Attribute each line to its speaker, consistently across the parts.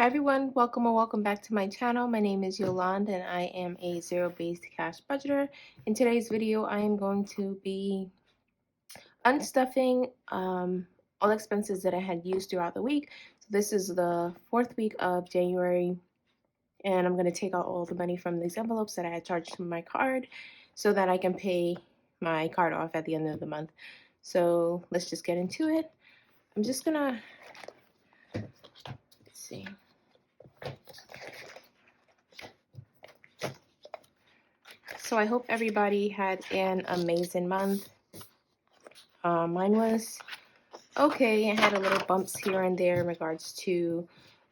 Speaker 1: Hi everyone, welcome or welcome back to my channel. My name is Yolanda and I am a zero-based cash budgeter. In today's video, I am going to be unstuffing all expenses that I had used throughout the week. So this is the fourth week of January, and I'm going to take out all the money from these envelopes that I had charged to my card so that I can pay my card off at the end of the month. So let's just get into it. I'm just gonna, let's see. So I hope everybody had an amazing month. Mine was okay. I had a little bumps here and there in regards to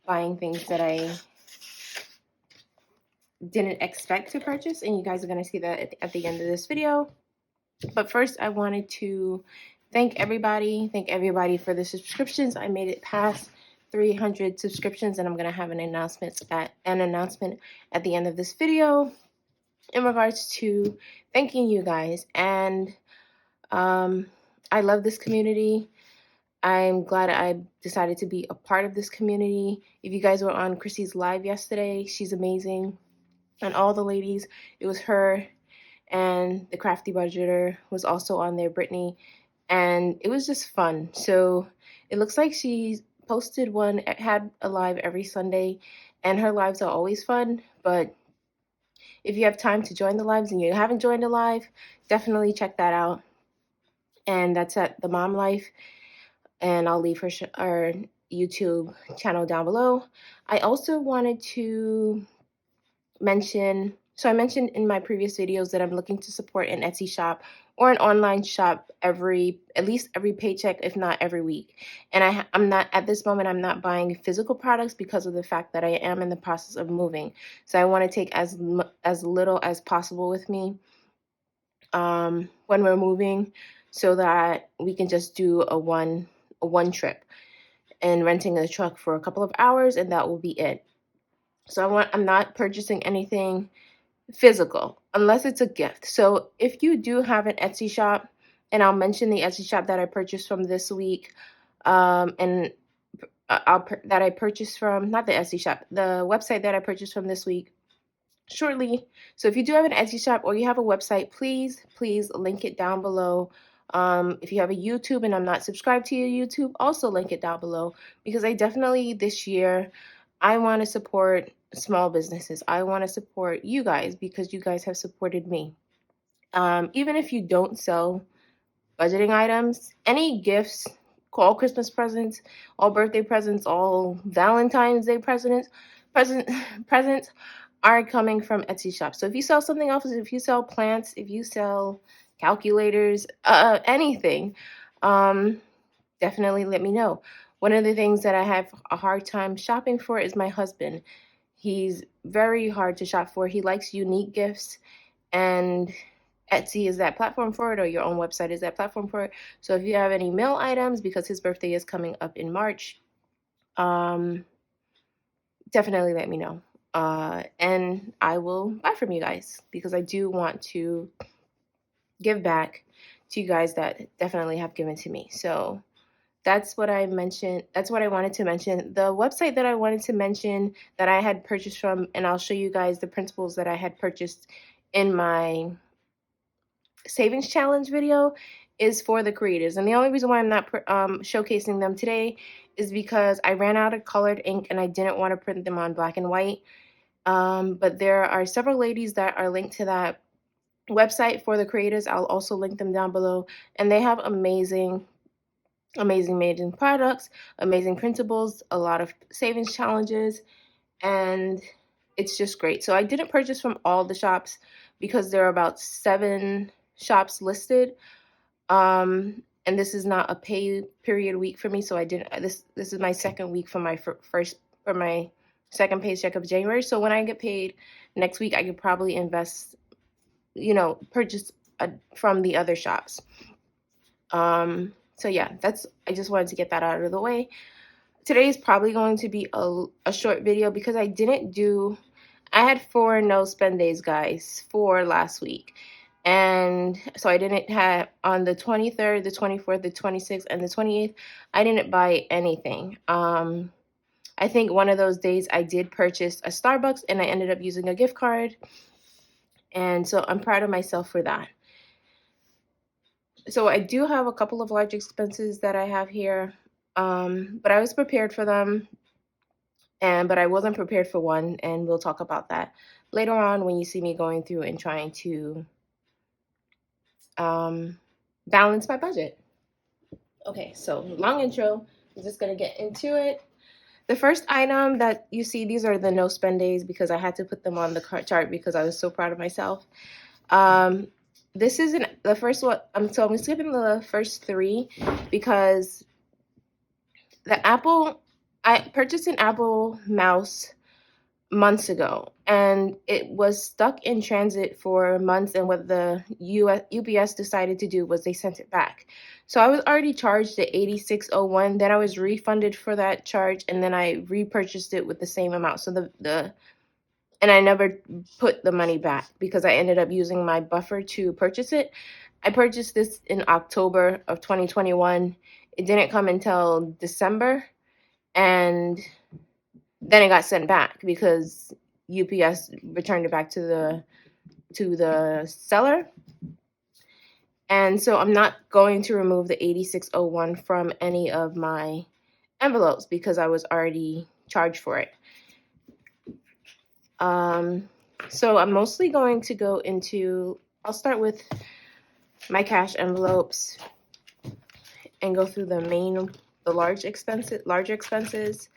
Speaker 1: buying things that I didn't expect to purchase, and you guys are going to see that at the end of this video. But first, I wanted to thank everybody for the subscriptions. I made it past 300 subscriptions, and I'm going to have an announcement at the end of this video in regards to thanking you guys. And I love this community. I'm glad I decided to be a part of this community. If you guys were on Chrissy's live yesterday, she's amazing. And all the ladies, it was her and the crafty budgeter was also on there, Brittany. And it was just fun. So it looks like she posted one, had a live every Sunday, and her lives are always fun. But if you have time to join the lives and you haven't joined a live, definitely check that out. And that's at The Mom Life. And I'll leave her YouTube channel down below. I also wanted to mention, so I mentioned in my previous videos that I'm looking to support an Etsy shop or an online shop at least every paycheck, if not every week. And I'm not, at this moment, I'm not buying physical products because of the fact that I am in the process of moving. So I want to take as little as possible with me when we're moving, so that we can just do a one trip and renting a truck for a couple of hours, and that will be it. So I'm not purchasing anything physical unless it's a gift. So if you do have an Etsy shop, and I'll mention the Etsy shop that I purchased from this week, and that I purchased from, not the Etsy shop, the website that I purchased from this week shortly. So if you do have an Etsy shop or you have a website, please link it down below. If you have a YouTube and I'm not subscribed to your YouTube, also link it down below, because I definitely this year I want to support small businesses. I want to support you guys because you guys have supported me. Even if you don't sell budgeting items, any gifts, all Christmas presents, all birthday presents, all Valentine's Day presents are coming from Etsy shop. So if you sell something else, if you sell plants, if you sell calculators, anything, definitely let me know. One of the things that I have a hard time shopping for is my husband. He's very hard to shop for. He likes unique gifts, and Etsy is that platform for it, or your own website is that platform for it. So if you have any mail items, because his birthday is coming up in March, definitely let me know. And I will buy from you guys, because I do want to give back to you guys that definitely have given to me. So that's what I mentioned. That's what I wanted to mention. The website that I wanted to mention that I had purchased from, and I'll show you guys the principles that I had purchased in my savings challenge video, is For the Creators. And the only reason why I'm not showcasing them today is because I ran out of colored ink and I didn't want to print them on black and white. But there are several ladies that are linked to that website, For the Creators. I'll also link them down below, and they have amazing products, amazing printables, a lot of savings challenges, and it's just great. So I didn't purchase from all the shops because there are about 7 shops listed. And this is not a pay period week for me, so I didn't. This is my second week for my my second paycheck of January. So when I get paid next week, I could probably invest, purchase from the other shops. So yeah, I just wanted to get that out of the way. Today is probably going to be a short video because I had 4 no spend days, guys, for last week. And so I didn't have, on the 23rd, the 24th, the 26th, and the 28th, I didn't buy anything. I I think one of those days I did purchase a Starbucks and I ended up using a gift card. And so I'm proud of myself for that. So I do have a couple of large expenses that I have here, but I was prepared for them, but I wasn't prepared for one, and we'll talk about that later on when you see me going through and trying to balance my budget. Okay, so long intro. I'm just gonna get into it. The first item that you see, these are the no spend days because I had to put them on the chart because I was so proud of myself. This isn't the first one. So I'm skipping the first three because I purchased an Apple mouse months ago, and it was stuck in transit for months, and what the UPS decided to do was they sent it back. So I was already charged the $86.01, then I was refunded for that charge, and then I repurchased it with the same amount. So and I never put the money back because I ended up using my buffer to purchase it. I purchased this in October of 2021. It didn't come until December, and then it got sent back because UPS returned it back to the seller. And so I'm not going to remove the $86.01 from any of my envelopes because I was already charged for it. So I'm mostly going to go into, I'll start with my cash envelopes and go through the larger expenses,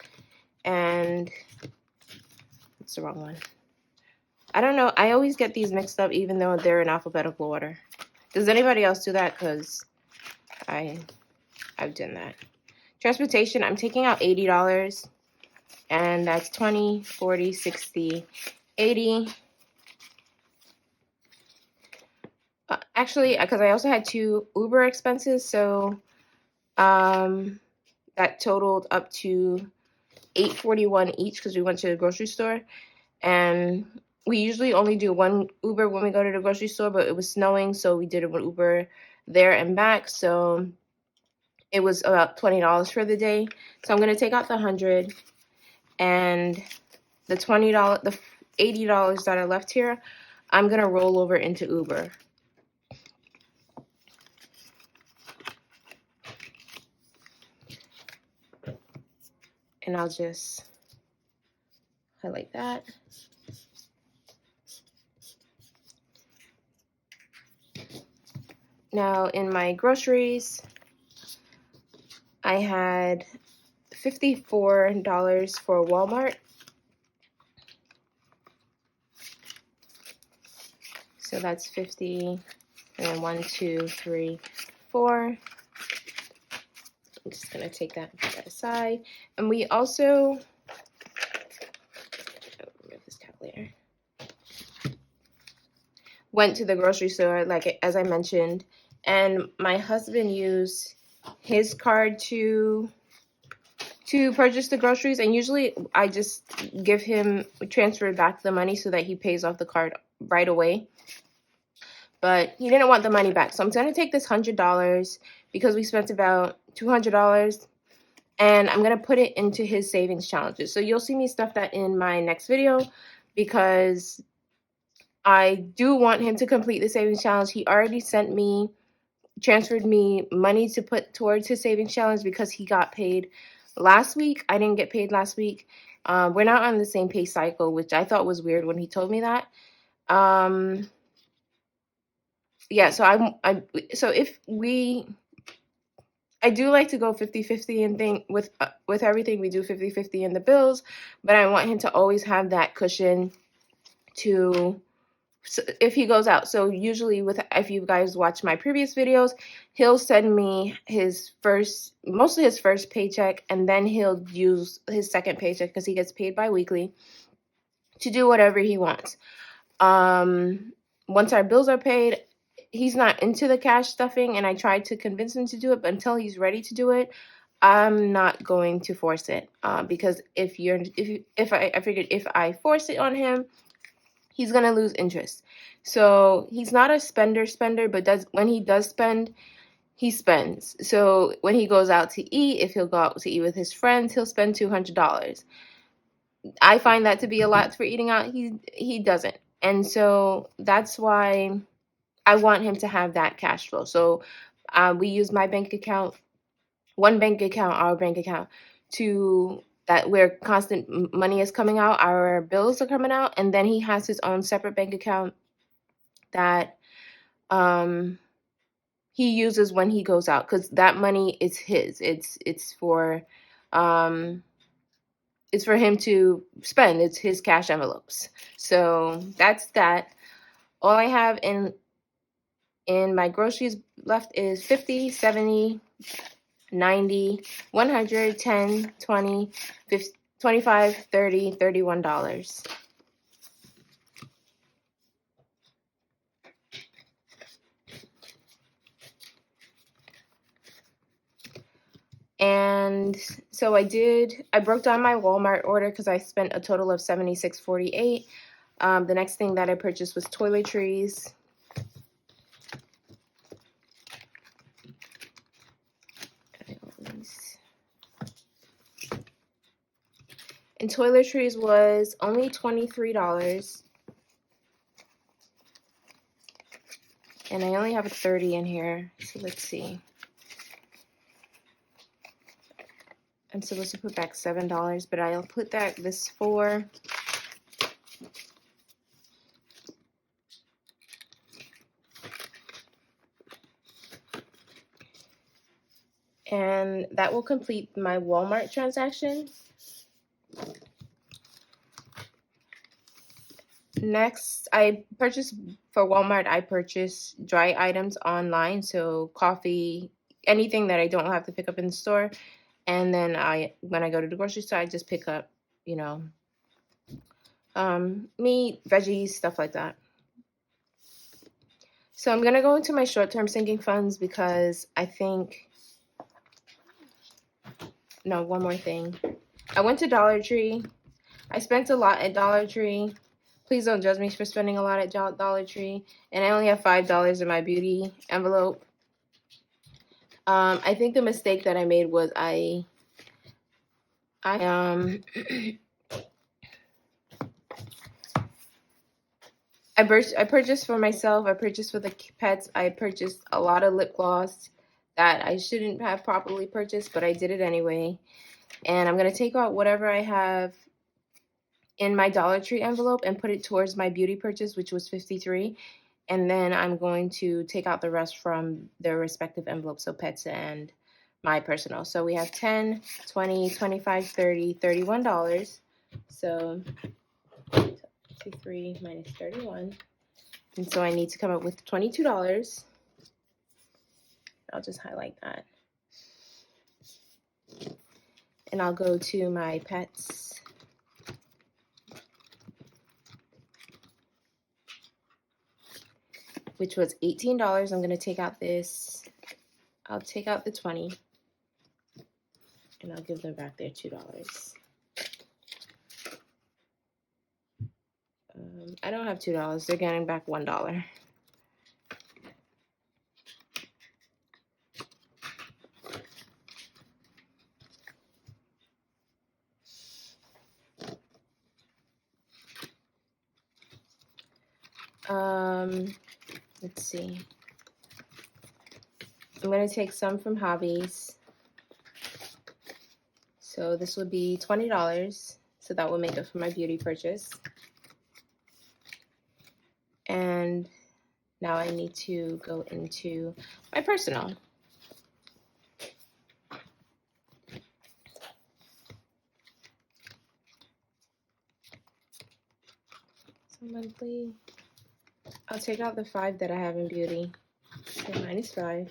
Speaker 1: and it's the wrong one. I don't know. I always get these mixed up even though they're in alphabetical order. Does anybody else do that? Because I've done that. Transportation, I'm taking out $80, and that's 20, 40, 60, 80. Actually, because I also had 2 Uber expenses, so that totaled up to $8.41 each because we went to the grocery store, and we usually only do 1 Uber when we go to the grocery store, but it was snowing, so we did 1 Uber there and back, so it was about $20 for the day. So I'm going to take out the $100, and the $20, the $80 that are left here, I'm going to roll over into Uber. And I'll just highlight that. Now in my groceries, I had $54 for Walmart. So that's 50, and then 1, 2, 3, 4. I'm just gonna take that and put that aside. And we also, remove this calculator, went to the grocery store, like as I mentioned, and my husband used his card to purchase the groceries, and usually I just transfer back the money so that he pays off the card right away. But he didn't want the money back, so I'm going to take this $100 because we spent about $200, and I'm going to put it into his savings challenges. So you'll see me stuff that in my next video because I do want him to complete the savings challenge. He already transferred me money to put towards his savings challenge because he got paid last week. I didn't get paid last week. We're not on the same pay cycle, which I thought was weird when he told me that. Yeah, so I do like to go 50-50 and with everything. We do 50-50 in the bills, but I want him to always have that cushion if he goes out. So usually if you guys watch my previous videos, he'll send me mostly his first paycheck, and then he'll use his second paycheck because he gets paid bi-weekly to do whatever he wants. Once our bills are paid, he's not into the cash stuffing, and I tried to convince him to do it, but until he's ready to do it, I'm not going to force it. Because I figured if I force it on him, he's gonna lose interest. So he's not a spender, but when he does spend, he spends. So when he goes out to eat, if he'll go out to eat with his friends, he'll spend $200. I find that to be a lot for eating out. He doesn't. And so that's why I want him to have that cash flow. So we use my bank account, one bank account, our bank account, to that where constant money is coming out, our bills are coming out, and then he has his own separate bank account that he uses when he goes out, because that money is his. It's for him to spend. It's his cash envelopes. So that's that. All I have in my groceries left is 50, 70, 90, 100, 10, 20, 50, 25, 30, $31. And so I broke down my Walmart order because I spent a total of $76.48. The next thing that I purchased was toiletries. And toiletries was only $23. And I only have a 30 in here. So let's see. I'm supposed to put back $7, but I'll put this $4. And that will complete my Walmart transaction. Next, for Walmart, I purchase dry items online. So coffee, anything that I don't have to pick up in the store. And then when I go to the grocery store, I just pick up, meat, veggies, stuff like that. So I'm going to go into my short-term sinking funds because I think, no, one more thing. I went to Dollar Tree. I spent a lot at Dollar Tree. Please don't judge me for spending a lot at Dollar Tree. And I only have $5 in my beauty envelope. I think the mistake that I made was I purchased for myself. I purchased for the pets. I purchased a lot of lip gloss that I shouldn't have properly purchased, but I did it anyway. And I'm going to take out whatever I have in my Dollar Tree envelope and put it towards my beauty purchase, which was $53. And then I'm going to take out the rest from their respective envelopes, so pets and my personal. So we have 10, 20, 25, 30, $31. So 53 minus 31. And so I need to come up with $22. I'll just highlight that. And I'll go to my pets. Which was $18. I'm going to take out this. I'll take out the 20. And I'll give them back their $2. I don't have $2. They're getting back $1. Let's see. I'm going to take some from Hobbies. So this would be $20. So that will make it for my beauty purchase. And now I need to go into my personal. So monthly, I'll take out the 5 that I have in beauty. So minus 5.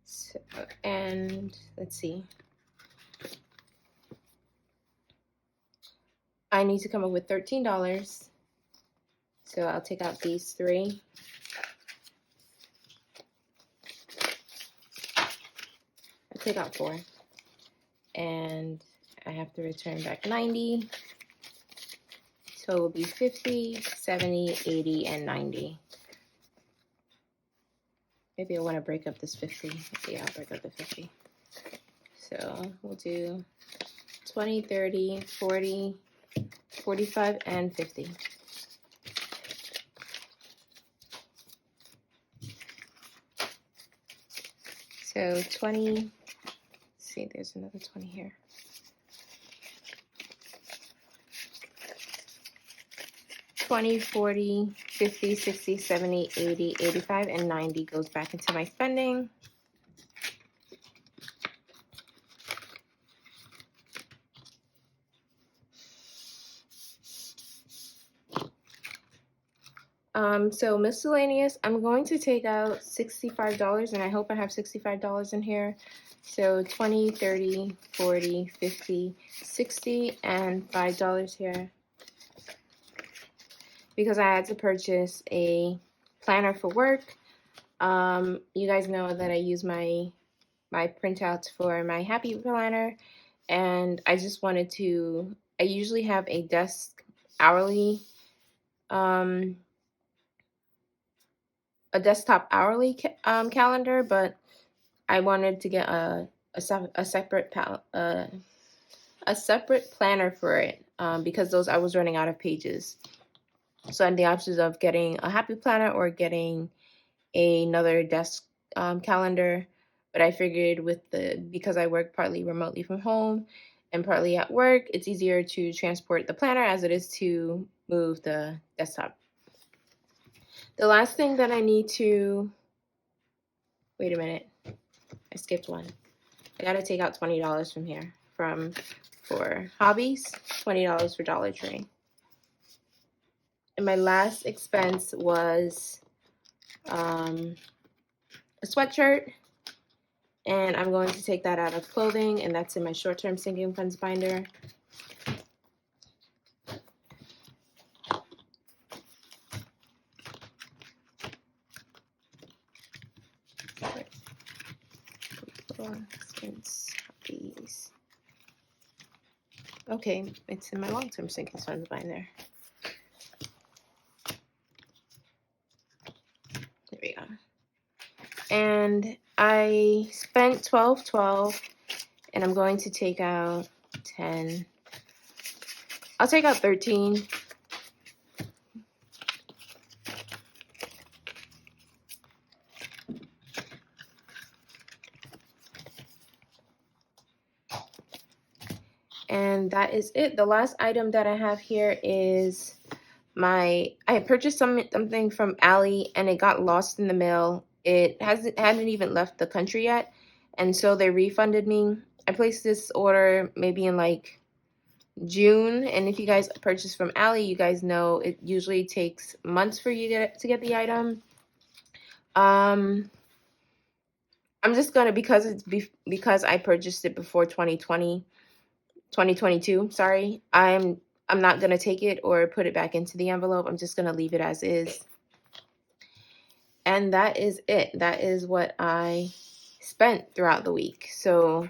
Speaker 1: So, and let's see. I need to come up with $13. So I'll take out these 3. I'll take out 4. and I have to return back 90. So it will be 50, 70, 80, and 90. Maybe I want to break up this 50. Yeah, I'll break up the 50. So we'll do 20, 30, 40, 45, and 50. So 20, let's see, there's another 20 here. 20, 40, 50, 60, 70, 80, 85, and 90 goes back into my spending. So miscellaneous, I'm going to take out $65, and I hope I have $65 in here. So 20, 30, 40, 50, 60, and $5 here. Because I had to purchase a planner for work. You guys know that I use my printouts for my happy planner, and I just wanted to, I usually have a desk hourly, a desktop hourly calendar, but I wanted to get a separate planner for it because those I was running out of pages. So I had the options of getting a happy planner or getting another desk calendar, but I figured because I work partly remotely from home and partly at work, it's easier to transport the planner as it is to move the desktop. The last thing that I need to, wait a minute, I skipped one. I gotta take out $20 from here for hobbies, $20 for Dollar Tree. And my last expense was a sweatshirt, and I'm going to take that out of clothing, and that's in my short-term sinking funds binder. Okay, it's in my long-term sinking funds binder. There we go. And I spent $12.12, and I'm going to take out 10. I'll take out 13. And that is it. The last item that I have here is I purchased something from Ali, and it got lost in the mail. It hadn't even left the country yet, and so they refunded me. I placed this order maybe in like June, and if you guys purchase from Ali, you guys know it usually takes months for you to get the item. I'm just gonna, because I purchased it before 2022, sorry, I'm not gonna take it or put it back into the envelope. I'm just gonna leave it as is. And that is it. That is what I spent throughout the week. So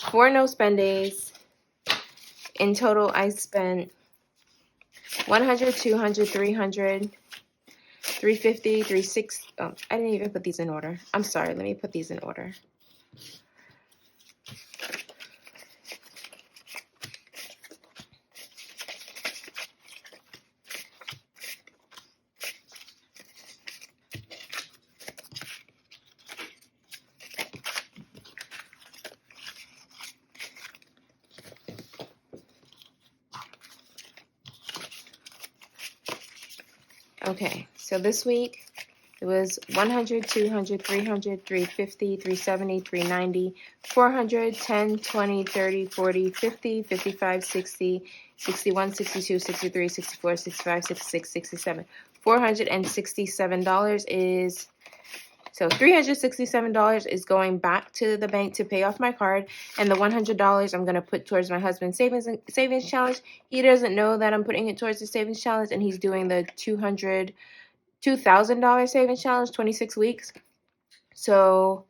Speaker 1: 4 no spend days. In total, I spent 100, 200, 300, 350, 360. Oh, I didn't even put these in order. I'm sorry. Let me put these in order. Okay, so this week it was 100, 200, 300, 350, 370, 390, 400, 10, 20, 30, 40, 50, 55, 60, 61, 62, 63, 64, 65, 66, 67. $467 is, so $367 is going back to the bank to pay off my card, and the $100 I'm going to put towards my husband's savings challenge. He doesn't know that I'm putting it towards the savings challenge, and he's doing the $2,000 savings challenge, 26 weeks. So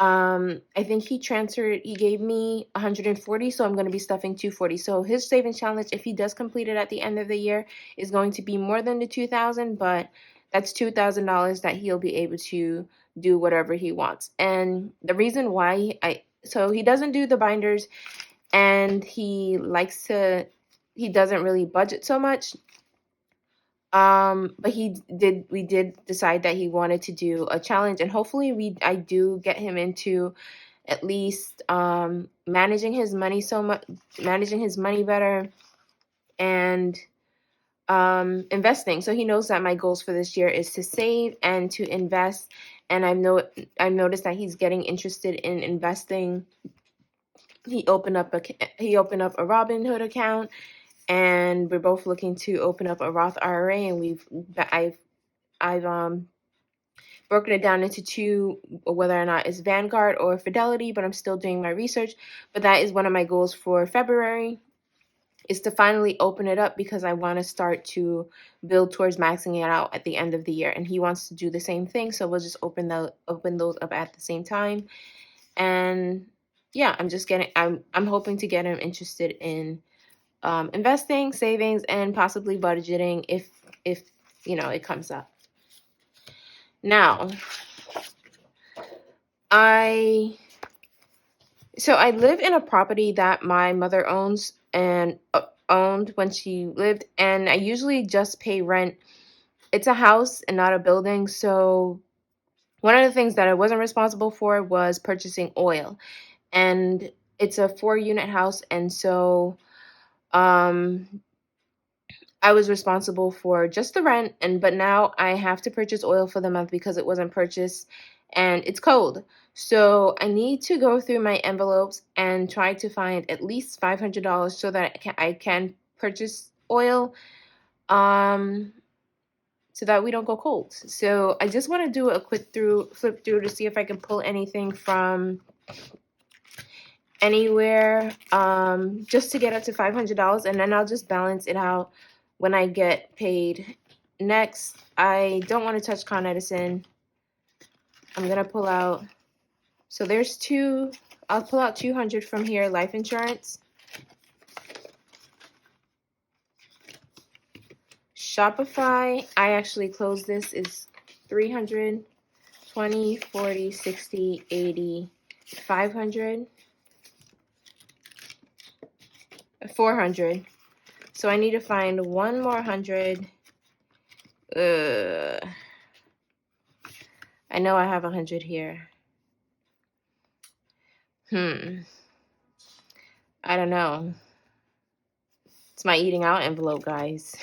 Speaker 1: I think he gave me 140, so I'm going to be stuffing 240. So his savings challenge, if he does complete it at the end of the year, is going to be more than the 2,000, but that's $2,000 that he'll be able to do whatever he wants. And the reason why so he doesn't do the binders, and he doesn't really budget so much. But we did decide that he wanted to do a challenge, and hopefully I do get him into at least managing his money better, and investing. So he knows that my goals for this year is to save and to invest, and I've noticed that he's getting interested in investing. He opened up a Robinhood account, and we're both looking to open up a Roth IRA, and I've broken it down into two, whether or not it's Vanguard or Fidelity, but I'm still doing my research. But that is one of my goals for February, is to finally open it up, because I want to start to build towards maxing it out at the end of the year. And he wants to do the same thing, so we'll just open those up at the same time. And yeah, I'm hoping to get him interested in investing, savings, and possibly budgeting if it comes up. Now, I live in a property that my mother owns and owned when she lived, and I usually just pay rent. It's a house and not a building, so one of the things that I wasn't responsible for was purchasing oil, and it's a 4-unit house, and so I was responsible for just the rent, but now I have to purchase oil for the month because it wasn't purchased, and it's cold. So I need to go through my envelopes and try to find at least $500 so that I can purchase oil, so that we don't go cold. So I just want to do a quick flip through to see if I can pull anything from anywhere, just to get up to $500, and then I'll just balance it out when I get paid. Next, I don't want to touch Con Edison. I'm gonna pull out, so there's I'll pull out 200 from here, life insurance. Shopify, I actually closed this, is 300, 20, 40, 60, 80, 500, 400. So I need to find one more 100. I know I have 100 here. I don't know. It's my eating out envelope, guys.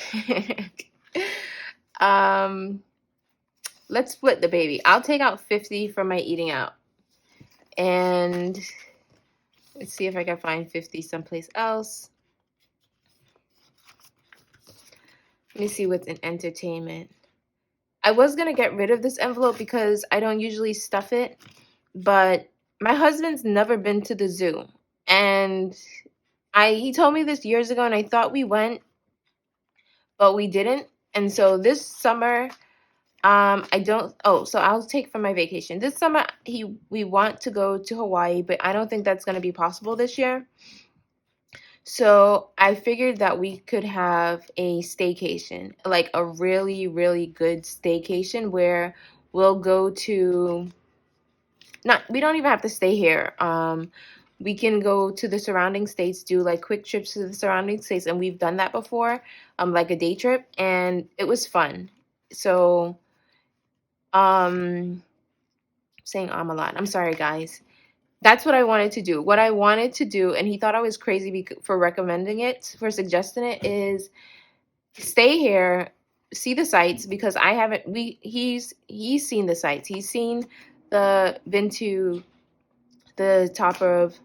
Speaker 1: Let's split the baby. I'll take out 50 from my eating out, and let's see if I can find 50 someplace else. Let me see what's in entertainment. I was going to get rid of this envelope because I don't usually stuff it, but my husband's never been to the zoo, and he told me this years ago, and I thought we went, but we didn't. And so this summer, so I'll take from my vacation. This summer, we want to go to Hawaii, but I don't think that's going to be possible this year. So I figured that we could have a staycation, like a really, really good staycation, where we'll go to, we don't even have to stay here. We can go to the surrounding states, do like quick trips to the surrounding states, and we've done that before, like a day trip, and it was fun. So, saying a lot. I'm sorry, guys. That's what I wanted to do. What I wanted to do, and he thought I was crazy for suggesting it, is stay here, see the sights, because I haven't. He's seen the sights. He's been to the top of.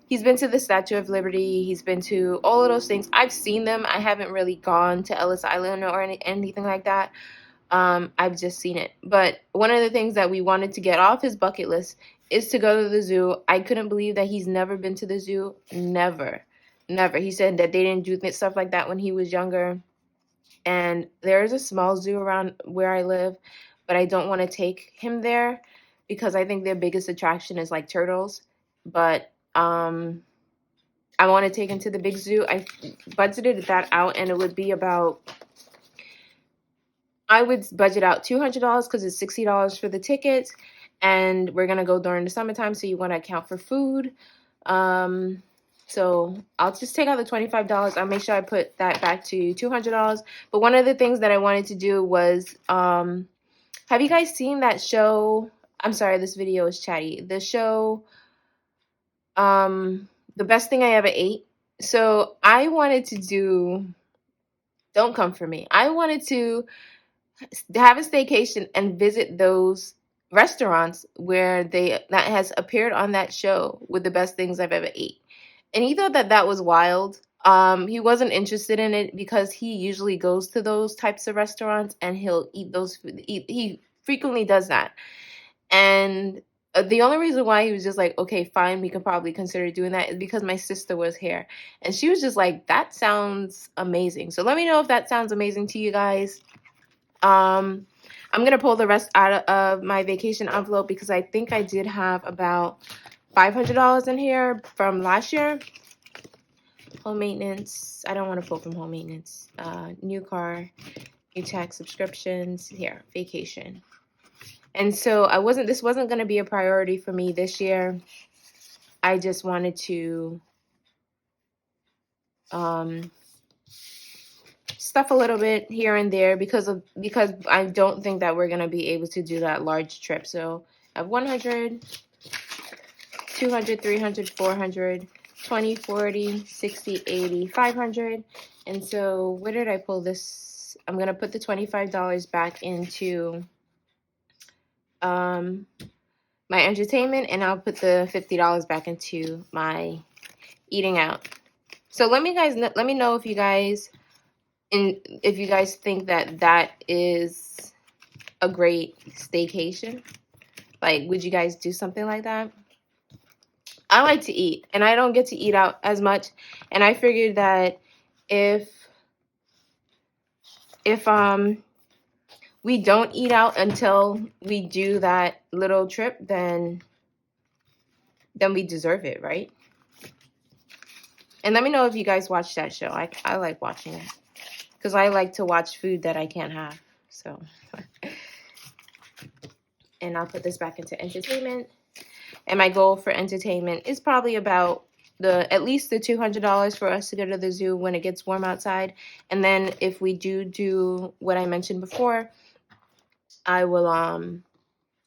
Speaker 1: He's been to the Statue of Liberty. He's been to all of those things. I've seen them. I haven't really gone to Ellis Island or anything like that. I've just seen it. But one of the things that we wanted to get off his bucket list is to go to the zoo. I couldn't believe that he's never been to the zoo. Never. He said that they didn't do stuff like that when he was younger. And there is a small zoo around where I live, but I don't want to take him there because I think their biggest attraction is like turtles. But I want to take him to the big zoo. I budgeted that out, and it would be about, I would budget out $200 because it's $60 for the tickets, and we're gonna go during the summertime, so you want to account for food. So I'll just take out the $25. I'll make sure I put that back to $200. But one of the things that I wanted to do was, have you guys seen that show? I'm sorry, this video is Chatty. The show, The Best Thing I Ever Ate. So I wanted to do, don't come for me. I wanted to have a staycation and visit those restaurants where that has appeared on that show with the best things I've ever ate. And he thought that that was wild. He wasn't interested in it because he usually goes to those types of restaurants and he'll eat those. He frequently does that. And the only reason why he was just like, okay, fine, we can probably consider doing that is because my sister was here. And she was just like, that sounds amazing. So let me know if that sounds amazing to you guys. I'm going to pull the rest out of my vacation envelope because I think I did have about $500 in here from last year. Home maintenance. I don't want to pull from home maintenance. New car, new tax subscriptions. Here, vacation. And so this wasn't going to be a priority for me this year. I just wanted to stuff a little bit here and there because I don't think that we're going to be able to do that large trip. So I have 100, 200, 300, 400, 20, 40, 60, 80, 500. And so where did I pull this? I'm going to put the $25 back into my entertainment, and I'll put the $50 back into my eating out. So let me know if you guys think that is a great staycation. Like, would you guys do something like that? I like to eat, and I don't get to eat out as much. And I figured that if we don't eat out until we do that little trip, then we deserve it, right? And let me know if you guys watch that show. I like watching it because I like to watch food that I can't have. So, and I'll put this back into entertainment. And my goal for entertainment is probably about at least the $200 for us to go to the zoo when it gets warm outside. And then if we do what I mentioned before, I will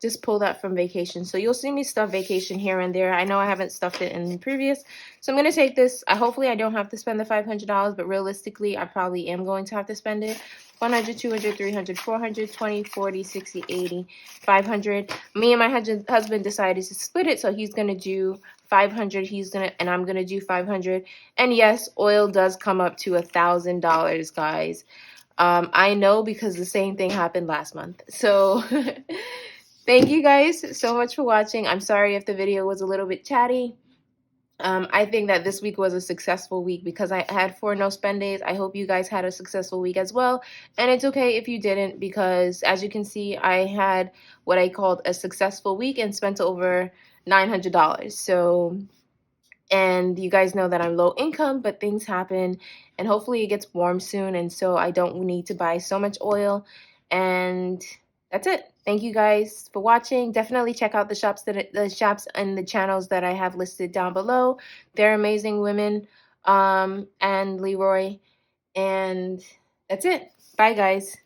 Speaker 1: just pull that from vacation. So you'll see me stuff vacation here and there. I know I haven't stuffed it in previous. So I'm going to take this. Hopefully I don't have to spend the $500, but realistically I probably am going to have to spend it. 100, 200, 300, 400, 20, 40, 60, 80, 500. Me and my husband decided to split it. So he's going to do 500. And I'm going to do 500. And yes, oil does come up to $1,000, guys. I know because the same thing happened last month. So thank you guys so much for watching. I'm sorry if the video was a little bit chatty. I think that this week was a successful week because I had 4 no spend days. I hope you guys had a successful week as well. And it's okay if you didn't, because as you can see, I had what I called a successful week and spent over $900. So, and you guys know that I'm low income, but things happen, and hopefully it gets warm soon, and so I don't need to buy so much oil. And that's it. Thank you guys for watching. Definitely check out the shops and the channels that I have listed down below. They're amazing women, and Leroy. And that's it. Bye, guys.